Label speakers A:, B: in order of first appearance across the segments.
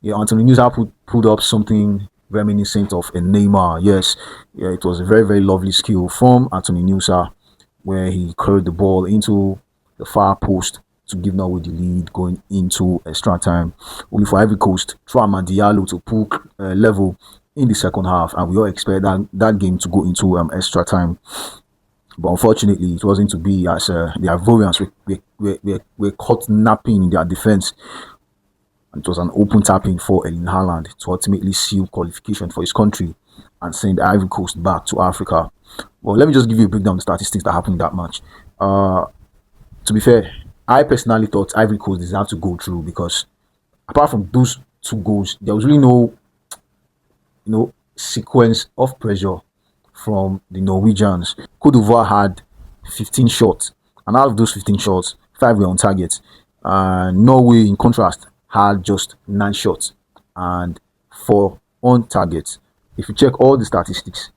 A: Yeah, Anthony Nusa put up something reminiscent of a Neymar. Yes, yeah, it was a very, very lovely skill from Anthony Nusa where he curled the ball into the far post to give Norway the lead going into extra time. Only for Ivory Coast, Traoré Diallo to pull level in the second half, and we all expect that game to go into extra time. But unfortunately, it wasn't to be as the Ivorians were caught napping in their defense. And it was an open tapping for Erling Haaland to ultimately seal qualification for his country and send Ivory Coast back to Africa. Well, let me just give you a breakdown of the statistics that happened in that match. To be fair, I personally thought Ivory Coast deserved to go through because apart from those two goals, there was really no sequence of pressure from the Norwegians. Côte d'Ivoire had 15 shots, and out of those 15 shots, 5 were on target. Norway, in contrast, had just 9 shots and 4 on target. If you check all the statistics,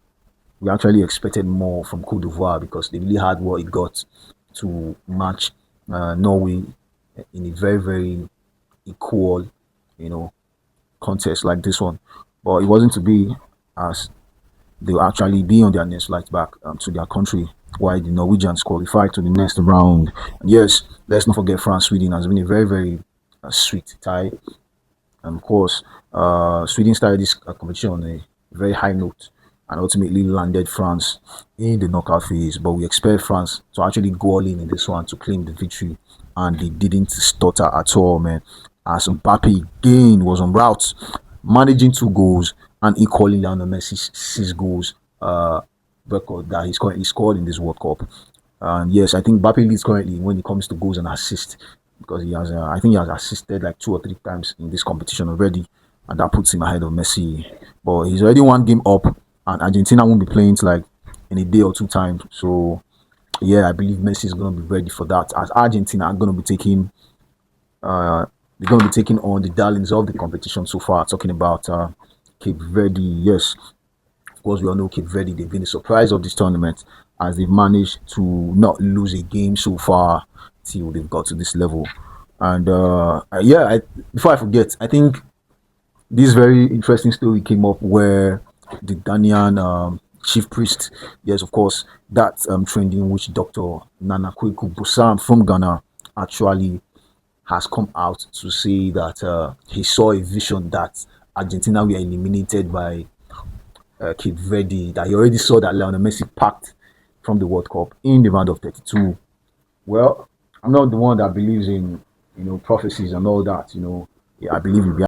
A: we actually expected more from Côte d'Ivoire because they really had what it got to match Norway in a very, very equal, contest like this one. But it wasn't to be, as they will actually be on their next flight back to their country while the Norwegians qualified to the next round. And yes, let's not forget France Sweden has been a very, very sweet tie. And of course, Sweden started this competition on a very high note and ultimately landed France in the knockout phase. But we expect France to actually go all in this one to claim the victory. And they didn't stutter at all, man. As Mbappe again was on route, managing 2 goals and equaling Lionel Messi's 6 goals record that he's currently scored in this World Cup. And yes, I think Mbappe leads currently when it comes to goals and assists because he has, I think he has assisted like 2 or 3 times in this competition already, and that puts him ahead of Messi. But he's already 1 game up, and Argentina won't be playing till like in a day or 2 times. So yeah, I believe Messi is going to be ready for that. As Argentina are going to be taking, they're going to be taking on the darlings of the competition so far. Talking about Cape Verde, yes. Of course, we all know Cape Verde, they've been the surprise of this tournament as they've managed to not lose a game so far till they've got to this level. And before I forget, I think this very interesting story came up where the Ghanaian chief priest, yes, of course, that trending witch doctor Nana Kweku Busam from Ghana actually has come out to say that he saw a vision that Argentina were eliminated by Cape Verde, that he already saw that Lionel Messi packed from the World Cup in the round of 32. Well, I'm not the one that believes in prophecies and all that. Yeah, I believe in reality.